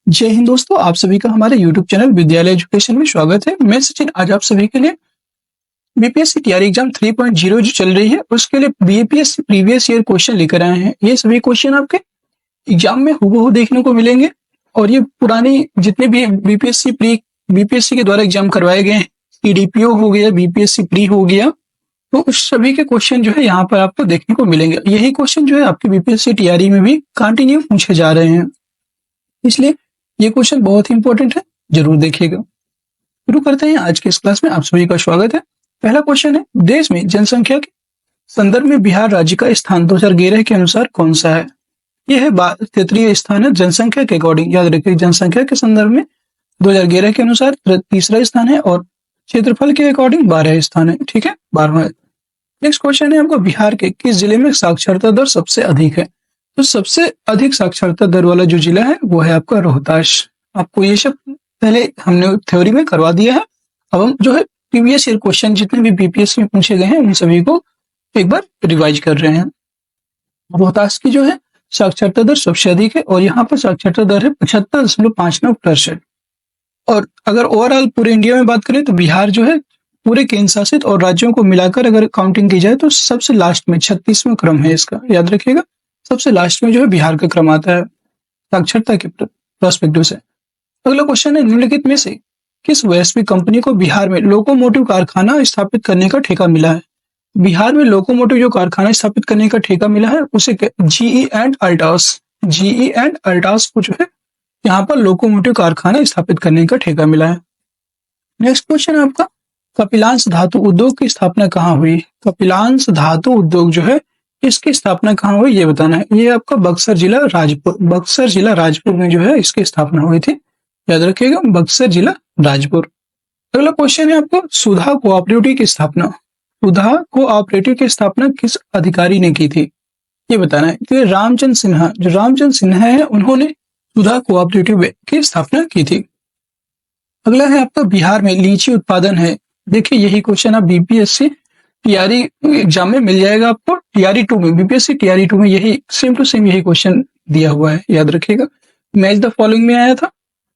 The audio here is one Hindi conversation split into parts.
जय हिंद दोस्तों, आप सभी का हमारे YouTube चैनल विद्यालय एजुकेशन में स्वागत है। मैं सचिन आज आप सभी के लिए बीपीएससी टीआरई एग्जाम 3.0 जो चल रही है उसके लिए बीपीएससी प्रीवियस ईयर क्वेश्चन लेकर आए हैं। ये सभी क्वेश्चन आपके एग्जाम में हूबहू देखने को मिलेंगे और ये पुरानी जितने भी बीपीएससी के द्वारा एग्जाम करवाए गए हैं, ईडीपीओ हो गया, बीपीएससी प्री हो गया, तो उस सभी के क्वेश्चन जो है यहाँ पर आपको देखने को मिलेंगे। यही क्वेश्चन जो है आपके बीपीएससी टीआरई में भी कंटिन्यू पूछे जा रहे हैं, इसलिए ये क्वेश्चन बहुत ही इंपॉर्टेंट है, जरूर देखिएगा। शुरू करते हैं आज के इस क्लास में। आप सभी का स्वागत है। पहला क्वेश्चन है, देश में जनसंख्या के संदर्भ में बिहार राज्य का स्थान 2011 के अनुसार कौन सा है? यह है 73 स्थान है जनसंख्या के अकॉर्डिंग। याद रखिए, जनसंख्या के संदर्भ में 2011 के अनुसार तीसरा स्थान है और क्षेत्रफल के अकॉर्डिंग 12 स्थान है। ठीक है, 12वां। नेक्स्ट क्वेश्चन है आपको, बिहार के किस जिले में साक्षरता दर सबसे अधिक है? तो सबसे अधिक साक्षरता दर वाला जो जिला है वो है आपका रोहतास। आपको ये सब पहले हमने थ्योरी में करवा दिया है। अब हम जो है प्रीवियस ईयर क्वेश्चन जितने भी बीपीएससी में पूछे गए हैं उन सभी को एक बार रिवाइज कर रहे हैं। रोहतास की जो है साक्षरता दर सबसे अधिक है और यहाँ पर साक्षरता दर है 75.59%। और अगर ओवरऑल पूरे इंडिया में बात करें तो बिहार जो है पूरे केंद्र शासित और राज्यों को मिलाकर अगर काउंटिंग की जाए तो सबसे लास्ट में 36वां क्रम है इसका। याद रखिएगा, सबसे लास्ट में जो है बिहार का क्रम आता है साक्षरता के पर्सपेक्टिव से। अगला क्वेश्चन है, निम्नलिखित में से किस वैश्विक कंपनी को बिहार में लोकोमोटिव कारखाना स्थापित करने का ठेका मिला है? बिहार में लोकोमोटिव जो कारखाना स्थापित करने का ठेका मिला है उसे जीई एंड अल्टास को जो है यहाँ पर लोकोमोटिव कारखाना स्थापित करने का ठेका मिला है। नेक्स्ट क्वेश्चन है आपका, कपिलांश धातु उद्योग की स्थापना कहाँ हुई? कपिलांश धातु उद्योग जो है इसकी स्थापना कहाँ हुई ये बताना है। ये आपका बक्सर जिला राजपुर में जो है इसकी स्थापना हुई थी। याद रखिएगा, बक्सर जिला राजपुर। अगला क्वेश्चन है आपको, सुधा कोऑपरेटिव की स्थापना किस अधिकारी ने की थी ये बताना है। तो रामचंद्र सिन्हा है, उन्होंने सुधा कोऑपरेटिव की स्थापना की थी। अगला है आपका, बिहार में लीची उत्पादन है। देखिए, यही क्वेश्चन आप बीपीएससी टीआरई एग्जाम में मिल जाएगा आपको। टीआरई 2 में, बीपीएससी टीआरई 2 में यही सेम टू सेम यही क्वेश्चन दिया हुआ है। याद रखिएगा, मैच द फॉलोइंग में आया था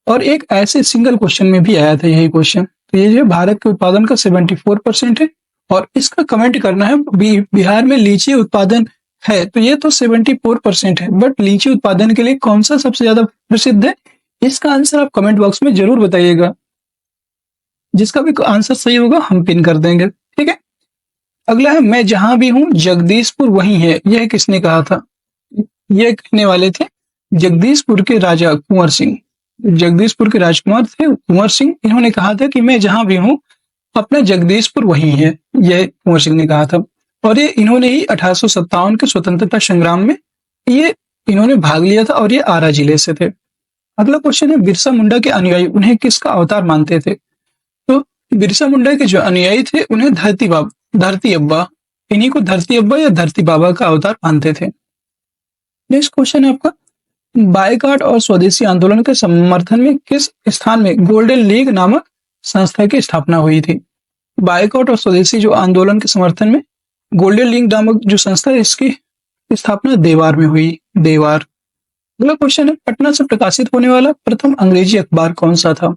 और एक ऐसे सिंगल क्वेश्चन में भी आया था यही क्वेश्चन। तो ये जो भारत के उत्पादन का 74% है और इसका कमेंट करना है बिहार में लीची उत्पादन है तो ये तो 74% है, बट लीची उत्पादन के लिए कौन सा सबसे ज्यादा प्रसिद्ध है इसका आंसर आप कमेंट बॉक्स में जरूर बताइएगा। जिसका भी आंसर सही होगा हम पिन कर देंगे। ठीक है, अगला है, मैं जहां भी हूं जगदीशपुर वही है। यह किसने कहा था? यह कहने वाले थे जगदीशपुर के राजा कुंवर सिंह। जगदीशपुर के राजकुमार थे कुंवर सिंह। इन्होंने कहा था कि मैं जहां भी हूं अपना जगदीशपुर वही है। यह कुंवर सिंह ने कहा था और ये इन्होंने ही 1857 के स्वतंत्रता संग्राम में ये इन्होंने भाग लिया था और ये आरा जिले से थे। अगला क्वेश्चन है, बिरसा मुंडा के अनुयायी उन्हें किसका अवतार मानते थे? तो बिरसा मुंडा के जो अनुयायी थे उन्हें धरती अब्बा, इन्हीं को धरती अब्बा या धरती बाबा का अवतार मानते थे। नेक्स्ट क्वेश्चन है आपका, बायकॉट और स्वदेशी आंदोलन के समर्थन में किस स्थान में गोल्डन लीग नामक संस्था की स्थापना हुई थी? बायकॉट और स्वदेशी जो आंदोलन के समर्थन में गोल्डन लीग नामक जो संस्था है इसकी स्थापना देवार में हुई। देवार। अगला क्वेश्चन है, पटना से प्रकाशित होने वाला प्रथम अंग्रेजी अखबार कौन सा था?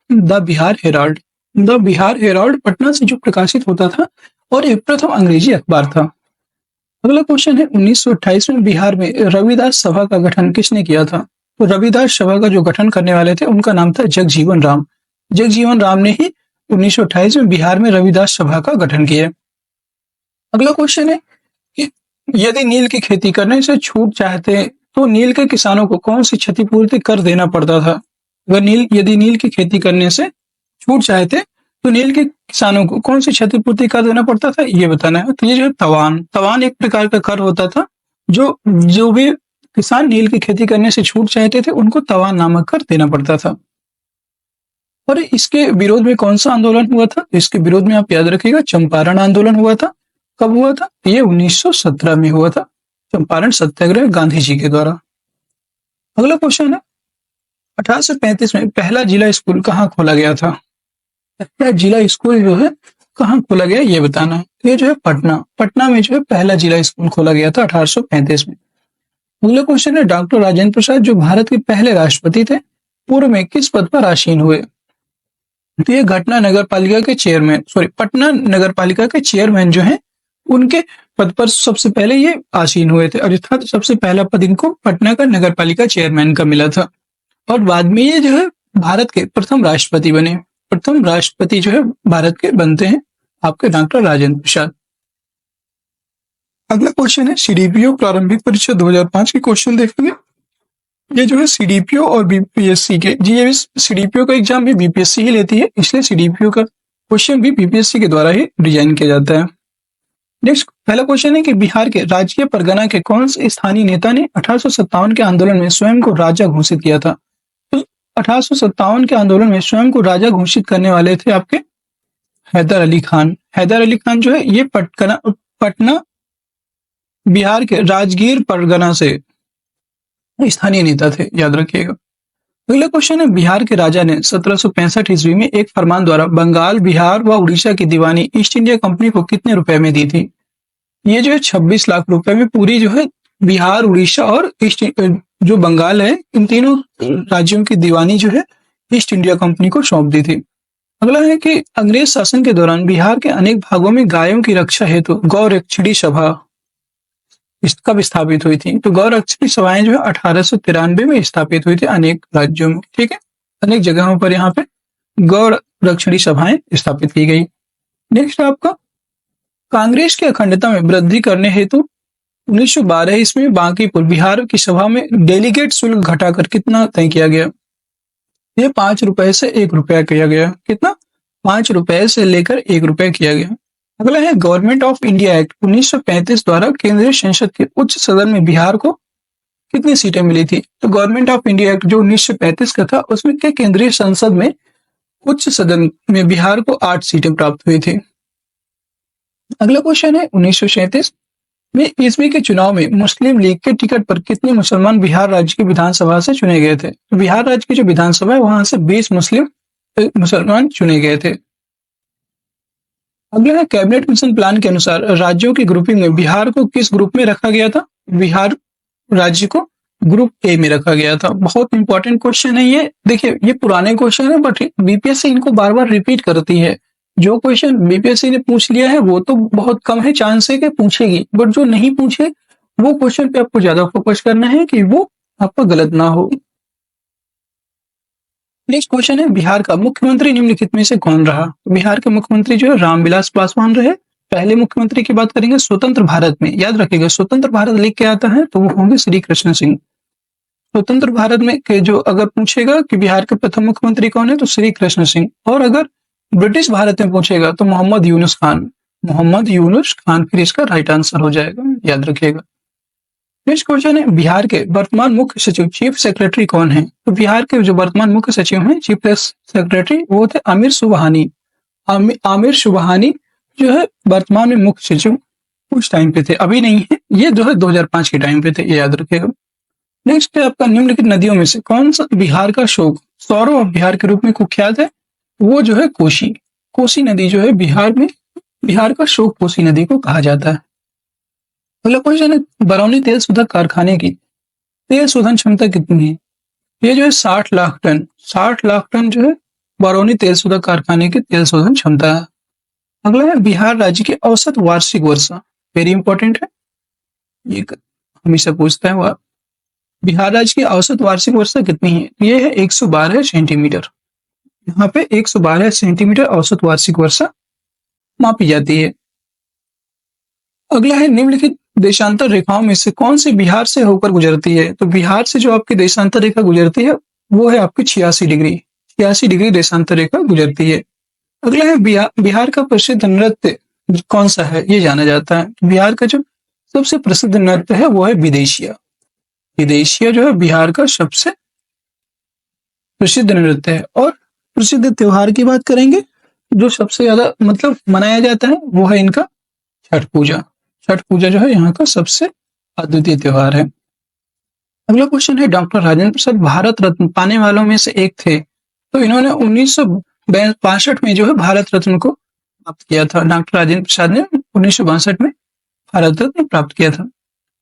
द बिहार हेराल्ड पटना से जो प्रकाशित होता था और ये प्रथम अंग्रेजी अखबार था। अगला क्वेश्चन है, 1928 में बिहार में रविदास सभा का गठन किसने किया था? तो रविदास सभा का जो गठन करने वाले थे उनका नाम था जगजीवन राम ने ही 1928 में बिहार में रविदास सभा का गठन किया। अगला क्वेश्चन है, यदि नील की खेती करने से छूट चाहते तो नील के किसानों को कौन सी क्षतिपूर्ति कर देना पड़ता था? यदि नील की खेती करने से छूट चाहते तो नील के किसानों को कौन सी क्षतिपूर्ति कर देना पड़ता था ये बताना है। तो ये जो है तवान एक प्रकार का कर होता था। जो भी किसान नील की खेती करने से छूट चाहते थे उनको तवान नामक कर देना पड़ता था। और इसके विरोध में कौन सा आंदोलन हुआ था? इसके विरोध में आप याद रखिएगा, चंपारण आंदोलन हुआ था। कब हुआ था? ये 1917 में हुआ था, चंपारण सत्याग्रह गांधी जी के द्वारा। अगला क्वेश्चन है, 1835 में पहला जिला स्कूल कहाँ खोला गया था? पहला जिला स्कूल जो है कहाँ खोला गया ये बताना है। ये जो है पटना में जो है पहला जिला स्कूल खोला गया था 1835 में। अगला क्वेश्चन है, डॉक्टर राजेंद्र प्रसाद जो भारत के पहले राष्ट्रपति थे पूर्व में किस पद पर आसीन हुए? तो ये घटना नगर पालिका के चेयरमैन पटना नगर पालिका के चेयरमैन जो है उनके पद पर सबसे पहले ये आसीन हुए थे, अर्थात सबसे पहला पद इनको पटना का नगर पालिका चेयरमैन का मिला था। और बाद में ये जो है भारत के प्रथम राष्ट्रपति बने। प्रथम राष्ट्रपति जो है भारत के बनते हैं आपके डॉक्टर राजेंद्र प्रसाद। अगला क्वेश्चन है सीडीपीओ प्रारंभिक परीक्षा 2005 के क्वेश्चन देखेंगे। ये जो है सीडीपीओ और बीपीएससी के जी, ये सीडीपीओ का एग्जाम भी बीपीएससी ही लेती है, इसलिए सीडीपीओ का क्वेश्चन भी बीपीएससी के द्वारा ही डिजाइन किया जाता है। नेक्स्ट पहला क्वेश्चन है कि बिहार के राजकीय परगना के कौन से स्थानीय नेता ने 1857 के आंदोलन में स्वयं को राजा घोषित किया था? तो 1857 के आंदोलन में स्वयं को राजा घोषित करने वाले थे आपके हैदर अली खान। हैदर अली खान जो है ये पटना बिहार के राजगीर परगना से स्थानीय नेता थे, याद रखिएगा। अगला क्वेश्चन है बिहार के राजा ने 1765 ईस्वी में एक फरमान द्वारा बंगाल, बिहार व उड़ीसा की दीवानी ईस्ट इंडिया कंपनी को कितने रुपए में दी थी? ये जो है 26 लाख रुपए में पूरी जो है बिहार, उड़ीसा और ईस्ट जो बंगाल है इन तीनों राज्यों की दीवानी जो है ईस्ट इंडिया कंपनी को सौंप दी थी। अगला है कि अंग्रेज शासन के दौरान बिहार के अनेक भागों में गायों की रक्षा हेतु गौरक्षणी सभा कब स्थापित हुई थी? तो गौरक्षणी सभाएं जो है 1893 में स्थापित हुई थी अनेक राज्यों में, ठीक है, अनेक जगहों पर यहाँ पे गौरक्षणी सभाएं स्थापित की गई। नेक्स्ट आपका कांग्रेस की अखंडता में वृद्धि करने हेतु 1912 ईस्वी में बांकीपुर बिहार की सभा में डेलीगेट शुल्क घटाकर कितना तय किया गया? ये 5 रुपए से 1 रुपया किया गया। कितना? 5 रुपए से लेकर 1 रुपया किया गया। अगला है गवर्नमेंट ऑफ इंडिया एक्ट 1935 द्वारा केंद्रीय संसद के उच्च सदन में बिहार को कितनी सीटें मिली थी? तो गवर्नमेंट ऑफ इंडिया एक्ट जो 1935 का था उसमें के केंद्रीय संसद में उच्च सदन में बिहार को 8 सीटें प्राप्त हुई थी। अगला क्वेश्चन है 1937 में ईस्वी के चुनाव में मुस्लिम लीग के टिकट पर कितने मुसलमान बिहार राज्य की विधानसभा से चुने गए थे? तो बिहार राज्य की जो विधानसभा है वहां से 20 मुसलमान चुने गए थे। अगला है कैबिनेट मिशन प्लान के अनुसार राज्यों की ग्रुपिंग में बिहार को किस ग्रुप में रखा गया था? बिहार राज्य को ग्रुप ए में रखा गया था। बहुत इंपॉर्टेंट क्वेश्चन है ये। देखिए ये पुराने क्वेश्चन है बट बीपीएससी इनको बार बार रिपीट करती है। जो क्वेश्चन बीपीएससी ने पूछ लिया है वो तो बहुत कम है चांस है कि पूछेगी, बट जो नहीं पूछे वो क्वेश्चन पे आपको ज्यादा फोकस करना है कि वो आपका गलत ना हो। नेक्स्ट क्वेश्चन है बिहार का मुख्यमंत्री निम्नलिखित में से कौन रहा? बिहार के मुख्यमंत्री जो है रामविलास पासवान रहे। पहले मुख्यमंत्री की बात करेंगे स्वतंत्र भारत में, याद रखिएगा स्वतंत्र भारत लिख के आता है तो वो होंगे श्री कृष्ण सिंह। स्वतंत्र भारत में के जो अगर पूछेगा कि बिहार के प्रथम मुख्यमंत्री कौन है तो श्री कृष्ण सिंह, और अगर ब्रिटिश भारत में पूछेगा तो मोहम्मद यूनुस खान। मोहम्मद यूनुस खान फिर इसका राइट आंसर हो जाएगा, याद रखिएगा। नेक्स्ट क्वेश्चन है बिहार के वर्तमान मुख्य सचिव चीफ सेक्रेटरी कौन है? तो बिहार के जो वर्तमान मुख्य सचिव हैं चीफ सेक्रेटरी वो थे आमिर सुबहानी। आमिर सुबहानी जो है वर्तमान में मुख्य सचिव उस टाइम पे थे, अभी नहीं है, ये जो है 2005 के टाइम पे थे, ये याद रखिएगा। नेक्स्ट है आपका निम्नलिखित नदियों में से कौन सा बिहार का शोक सौरव ऑफ बिहार के रूप में कुख्यात है? वो जो है कोसी। कोसी नदी जो है बिहार का शोक कोसी नदी को कहा जाता है। अगला क्वेश्चन है बरौनी तेल शोधक कारखाने की तेल शोधन क्षमता कितनी है? ये जो है 60 लाख टन। 60 लाख टन जो है बरौनी तेल शोधक कारखाने की तेल शोधन क्षमता है। अगला है बिहार राज्य की औसत वार्षिक वर्षा, वेरी इंपॉर्टेंट है, ये हमेशा पूछता है वो। बिहार राज्य की औसत वार्षिक वर्षा कितनी है? ये है 112 सेंटीमीटर। यहाँ पे 112 सेंटीमीटर औसत वार्षिक वर्षा मापी जाती है। अगला है निम्नलिखित देशांतर रेखाओं में से कौन सी बिहार से होकर गुजरती है? तो बिहार से जो आपकी देशांतर रेखा गुजरती है वो है आपकी 86 डिग्री। 86 डिग्री देशांतर रेखा गुजरती है। अगला है बिहार का प्रसिद्ध नृत्य कौन सा है? ये जाना जाता है बिहार का जो सबसे प्रसिद्ध नृत्य है वो है विदेशिया। विदेशिया जो है बिहार का सबसे प्रसिद्ध नृत्य है। और प्रसिद्ध त्योहार की बात करेंगे जो सबसे ज्यादा मतलब मनाया जाता है वो है इनका छठ पूजा। छठ पूजा जो है यहाँ का सबसे अद्वितीय त्योहार है। अगला क्वेश्चन है डॉक्टर राजेंद्र प्रसाद भारत रत्न पाने वालों में से एक थे, तो इन्होंने 1962 में जो है भारत रत्न को प्राप्त किया था। डॉक्टर राजेंद्र प्रसाद ने 1962 में भारत रत्न प्राप्त किया था।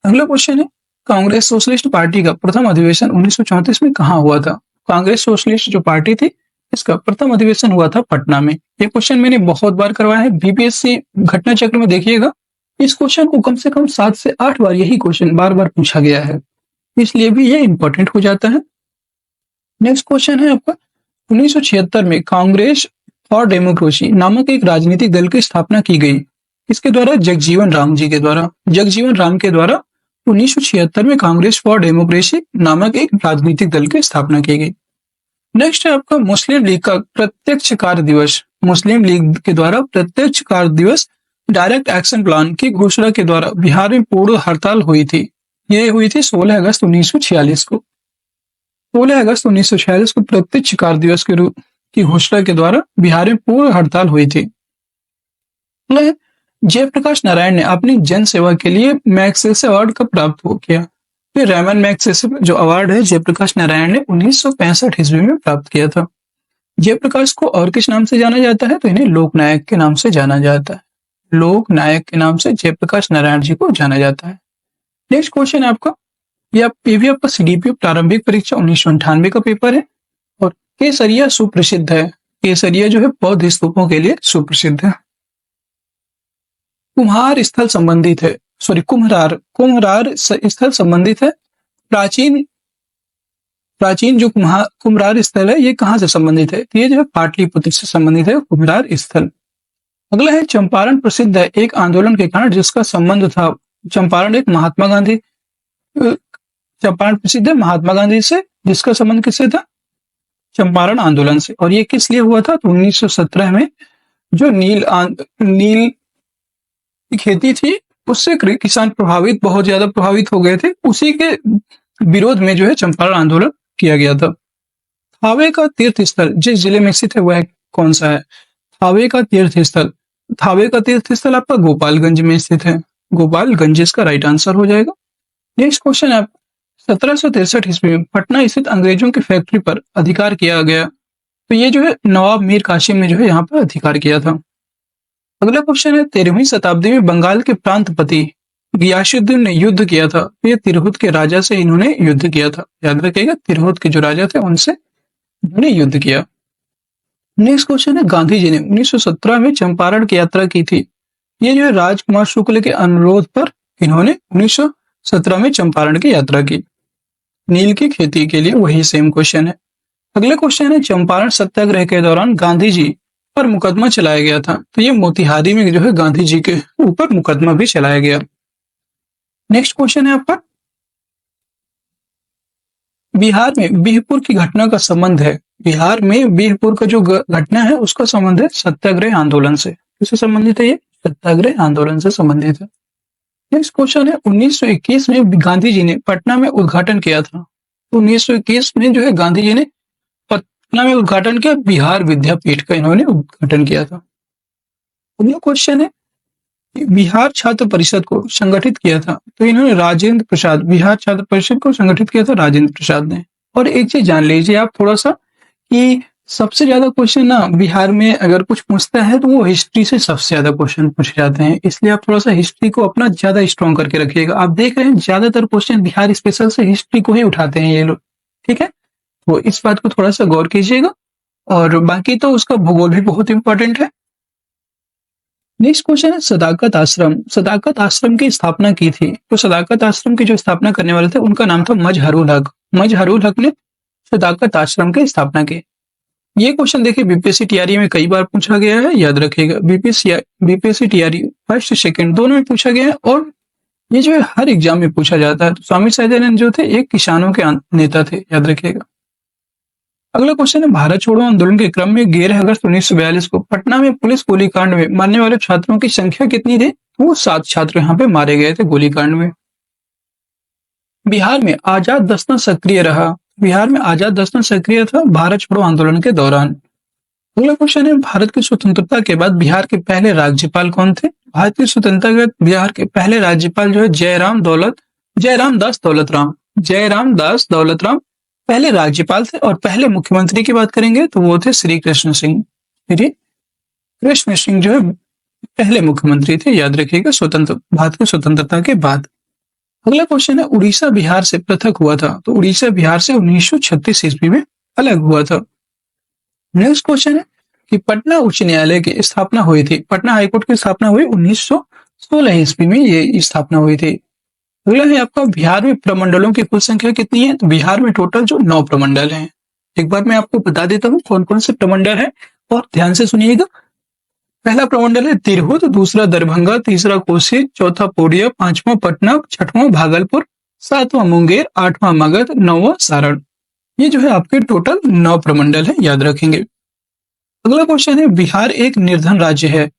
अगला क्वेश्चन है कांग्रेस सोशलिस्ट पार्टी का प्रथम अधिवेशन 1934 में कहाँ हुआ था? कांग्रेस सोशलिस्ट जो पार्टी थी, इसका प्रथम अधिवेशन हुआ था पटना में। ये क्वेश्चन मैंने बहुत बार करवाया है, बीपीएससी घटना चक्र में देखिएगा, इस क्वेश्चन को कम से कम 7 से 8 बार यही क्वेश्चन बार-बार पूछा गया है, इसलिए भी ये इंपॉर्टेंट हो जाता है। नेक्स्ट क्वेश्चन है आपका, 1976 में कांग्रेस फॉर डेमोक्रेसी नामक एक राजनीतिक दल की स्थापना की गई। इसके द्वारा जगजीवन राम जी के द्वारा, जगजीवन राम के द्वारा 1976 में कांग्रेस फॉर डेमोक्रेसी नामक एक राजनीतिक दल की स्थापना की गई। नेक्स्ट है आपका मुस्लिम लीग का प्रत्यक्ष कार्य दिवस। मुस्लिम लीग के द्वारा प्रत्यक्ष कार्य दिवस डायरेक्ट एक्शन प्लान की घोषणा के द्वारा बिहार में पूर्ण हड़ताल हुई थी। ये हुई थी 16 अगस्त 1946 को। 16 अगस्त 1946 को प्रत्यक्ष कार्य दिवस के रूप की घोषणा के द्वारा बिहार में पूर्ण हड़ताल हुई थी। जयप्रकाश नारायण ने अपनी जन सेवा के लिए मैग्सेसे अवार्ड कब प्राप्त हो किया? फिर रेमन मैग्सेसे जो अवार्ड है जयप्रकाश नारायण ने 1965 ईस्वी में प्राप्त किया था। जयप्रकाश को और किस नाम से जाना जाता है? तो इन्हें लोकनायक के नाम से जाना जाता है। लोकनायक के नाम से जयप्रकाश नारायण जी को जाना जाता है। नेक्स्ट क्वेश्चन है आपका, ये भी आपका सीडीपी प्रारंभिक परीक्षा 1998 का पेपर है और केसरिया सुप्रसिद्ध है। केसरिया जो है बौद्ध स्तूपों के लिए सुप्रसिद्ध है। कुम्हार स्थल संबंधित है, कुम्हरार स्थल संबंधित है। प्राचीन जो कुम्हरार स्थल है ये कहाँ से संबंधित है? ये जो है पाटलिपुत्र से संबंधित है कुम्हरार स्थल। अगला है चंपारण प्रसिद्ध है एक आंदोलन के कारण जिसका संबंध था, चंपारण एक महात्मा गांधी, चंपारण प्रसिद्ध है महात्मा गांधी से, जिसका संबंध किससे था? चंपारण आंदोलन से। और ये किस लिए हुआ था? तो 1917 में जो नील खेती थी उससे किसान बहुत ज्यादा प्रभावित हो गए थे, उसी के विरोध में जो है चंपारण आंदोलन किया गया था। थावे का तीर्थ स्थल जिस जिले में स्थित है वह कौन सा है? थावे का तीर्थ स्थल आपका गोपालगंज में स्थित है। गोपालगंज इसका राइट आंसर हो जाएगा। नेक्स्ट क्वेश्चन है, 1763 ईस्वी में पटना स्थित अंग्रेजों की फैक्ट्री पर अधिकार किया गया, तो ये जो है नवाब मीर कासिम ने जो है यहाँ पर अधिकार किया था। अगला क्वेश्चन है, 13वीं शताब्दी में बंगाल के प्रांतपति गियासुद्दीन ने युद्ध किया था, तो ये तिरहुत के राजा से इन्होंने युद्ध किया था। याद रखिएगा, तिरहुत के जो राजा थे उनसे इन्होंने युद्ध किया। नेक्स्ट क्वेश्चन है, गांधी जी ने 1917 में चंपारण की यात्रा की थी, ये जो है राजकुमार शुक्ल के अनुरोध पर इन्होंने 1917 में चंपारण की यात्रा की, नील की खेती के लिए। वही सेम क्वेश्चन है। अगला क्वेश्चन है, चंपारण सत्याग्रह के दौरान गांधी जी पर मुकदमा चलाया गया था, तो ये मोतिहारी में जो है गांधी जी के ऊपर मुकदमा भी चलाया गया। नेक्स्ट क्वेश्चन है आपका, बिहार में बिहपुर की घटना का संबंध है, बिहार में बिहपुर का जो घटना है उसका संबंध है सत्याग्रह आंदोलन से। किससे संबंधित है? ये सत्याग्रह आंदोलन से संबंधित है। नेक्स्ट क्वेश्चन है, 1921 में गांधी जी ने पटना में उद्घाटन किया था, तो 1921 में जो है गांधी जी ने पटना में उद्घाटन किया बिहार विद्यापीठ का, इन्होंने उद्घाटन किया था। अगला क्वेश्चन है, बिहार छात्र परिषद को संगठित किया था, तो इन्होंने राजेंद्र प्रसाद, बिहार छात्र परिषद को संगठित किया था राजेंद्र प्रसाद ने। और एक चीज जान लीजिए आप थोड़ा सा कि सबसे ज्यादा क्वेश्चन ना बिहार में अगर कुछ पूछता है तो वो हिस्ट्री से सबसे ज्यादा क्वेश्चन पूछे जाते हैं, इसलिए आप थोड़ा सा हिस्ट्री को अपना ज्यादा स्ट्रॉन्ग करके रखिएगा। आप देख रहे हैं ज्यादातर क्वेश्चन बिहार स्पेशल से हिस्ट्री को ही उठाते हैं ये लोग, ठीक है, तो इस बात को थोड़ा सा गौर कीजिएगा। और बाकी तो उसका भूगोल भी बहुत इंपॉर्टेंट है। नेक्स्ट क्वेश्चन है, सदाकत आश्रम की स्थापना की थी, तो सदाकत आश्रम की जो स्थापना करने वाले थे उनका नाम था मजहरुल हक ने सदाकत आश्रम की स्थापना की। ये क्वेश्चन देखिए बीपीएससी टीआरई में कई बार पूछा गया है, याद रखिएगा। बीपीएससी टीआरई फर्स्ट सेकंड दोनों में पूछा गया है और ये जो है हर एग्जाम में पूछा जाता है। तो स्वामी सहजानंद जो थे एक किसानों के नेता थे, याद रखिएगा। अगला क्वेश्चन है, भारत छोड़ो आंदोलन के क्रम में 11 अगस्त 1942 को पटना में पुलिस गोलीकांड में मरने वाले छात्रों की संख्या कितनी थी? वो 7 छात्र यहाँ पे मारे गए थे गोलीकांड में। बिहार में आजाद दस्ता सक्रिय था भारत छोड़ो आंदोलन के दौरान। अगला क्वेश्चन है, भारत की स्वतंत्रता के बाद बिहार के पहले राज्यपाल कौन थे? भारत की स्वतंत्रता के बाद बिहार के पहले राज्यपाल जो है जयराम दास दौलतराम पहले राज्यपाल थे। और पहले मुख्यमंत्री की बात करेंगे तो वो थे श्री कृष्ण सिंह जो है पहले मुख्यमंत्री थे, याद रखिएगा, भारत की स्वतंत्रता के बाद। अगला क्वेश्चन है, उड़ीसा बिहार से पृथक हुआ था, तो उड़ीसा बिहार से 1936 ईस्वी में अलग हुआ था। नेक्स्ट क्वेश्चन है कि पटना उच्च न्यायालय की स्थापना हुई थी। पटना हाईकोर्ट की स्थापना हुई 1916 ईस्वी में ये स्थापना हुई थी। अगला है आपका बिहार में प्रमंडलों की कुल संख्या कितनी है। तो बिहार में टोटल जो 9 प्रमंडल हैं। एक बार मैं आपको बता देता हूँ कौन कौन से प्रमंडल है और ध्यान से सुनिएगा। पहला प्रमंडल है तिरहुत, दूसरा दरभंगा, तीसरा कोसी, चौथा पूर्णिया, पांचवा पटना, छठवां भागलपुर, सातवां मुंगेर, आठवां मगध, नौवां सारण। ये जो है आपके टोटल 9 प्रमंडल है, याद रखेंगे। अगला क्वेश्चन है बिहार एक निर्धन राज्य है,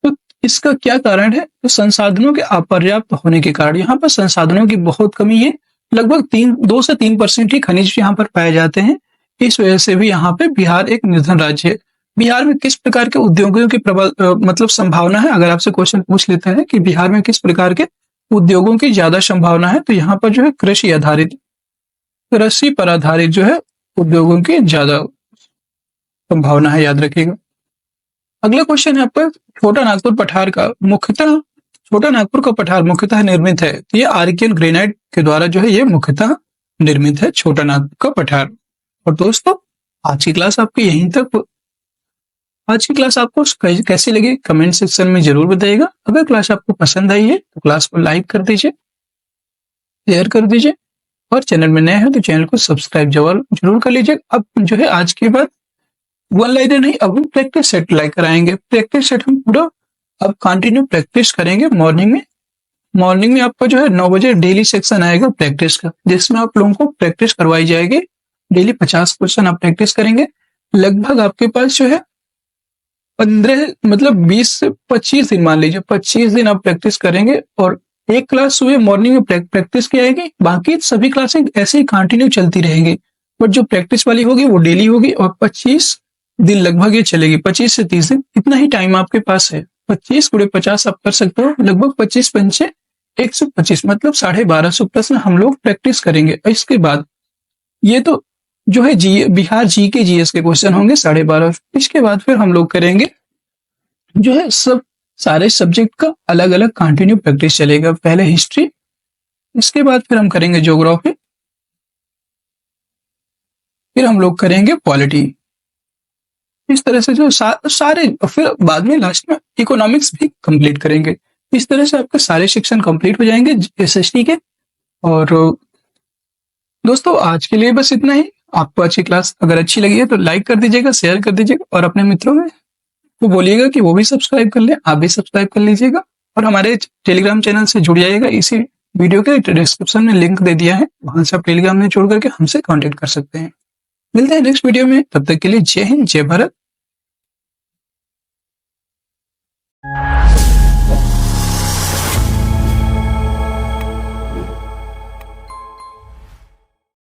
तो इसका क्या कारण है। तो संसाधनों के अपर्याप्त होने के कारण यहाँ पर संसाधनों की बहुत कमी है। लगभग 2 से 3% ही खनिज यहाँ पर पाए जाते हैं। इस वजह से भी यहाँ पे बिहार एक निर्धन राज्य है। बिहार में किस प्रकार के उद्योगों की प्रबल मतलब संभावना है। अगर आपसे क्वेश्चन पूछ लेते हैं कि बिहार में किस प्रकार के उद्योगों की ज्यादा संभावना है, तो यहाँ पर जो है कृषि पर आधारित जो है उद्योगों की ज्यादा संभावना है, याद रखिएगा। अगला क्वेश्चन है आपका छोटा नागपुर पठार का मुख्यतः छोटा नागपुर का पठार मुख्यतः निर्मित है। तो ये आर्कियन ग्रेनाइट के द्वारा जो है ये मुख्यतः निर्मित है, छोटा नागपुर का पठार। और दोस्तों आज की क्लास आपकी यहीं तक। आज की क्लास आपको कैसी लगी कमेंट सेक्शन में जरूर बताइएगा। अगर क्लास आपको पसंद आई है तो क्लास को लाइक कर दीजिए, शेयर कर दीजिए और चैनल में नए हैं तो चैनल को सब्सक्राइब जरूर कर लीजिए। अब जो है आज के बाद वन लाइनर नहीं, अब हम प्रैक्टिस सेट लाइक कराएंगे। प्रैक्टिस सेट हम पूरा अब कंटिन्यू प्रैक्टिस करेंगे। मॉर्निंग में आपका जो है 9 बजे डेली सेक्शन आएगा प्रैक्टिस का, जिसमें आप लोगों को प्रैक्टिस करवाई जाएगी। डेली 50 क्वेश्चन आप प्रैक्टिस करेंगे। लगभग आपके पास जो है 20 से 25 दिन, मान लीजिए 25 दिन आप प्रैक्टिस करेंगे। और एक क्लास सुबह मॉर्निंग में प्रैक्टिस की जाएगी, बाकी सभी क्लासें ऐसे ही कंटिन्यू चलती रहेंगी। बट जो प्रैक्टिस वाली होगी वो डेली होगी और 25 दिन लगभग ये चलेगी। 25 से 30 दिन इतना ही टाइम आपके पास है। 25 × 50 आप कर सकते हो, लगभग 25 पंचे 125, मतलब 1250 प्रश्न हम लोग प्रैक्टिस करेंगे। इसके बाद ये तो जो है बिहार जीके जीएस के क्वेश्चन होंगे 1250। इसके बाद फिर हम लोग करेंगे जो है सारे सब्जेक्ट का अलग अलग कंटिन्यू प्रैक्टिस चलेगा। पहले हिस्ट्री, इसके बाद फिर हम करेंगे ज्योग्राफी, फिर हम लोग करेंगे पॉलिटी। इस तरह से जो सारे, फिर बाद में लास्ट में इकोनॉमिक्स भी कंप्लीट करेंगे। इस तरह से आपके सारे सेक्शन कंप्लीट हो जाएंगे एसएसटी के। और दोस्तों आज के लिए बस इतना ही। आपको अच्छी क्लास अगर अच्छी लगी है तो लाइक कर दीजिएगा, शेयर कर दीजिएगा और अपने मित्रों में को बोलिएगा कि वो भी सब्सक्राइब कर ले। आप भी सब्सक्राइब कर लीजिएगा और हमारे टेलीग्राम चैनल से जुड़ जाइएगा। इसी वीडियो के डिस्क्रिप्शन में लिंक दे दिया है, वहां से आप टेलीग्राम में जोड़ करके हमसे कांटेक्ट कर सकते हैं। मिलते हैं नेक्स्ट वीडियो में, तब तक के लिए जय हिंद, जय भारत।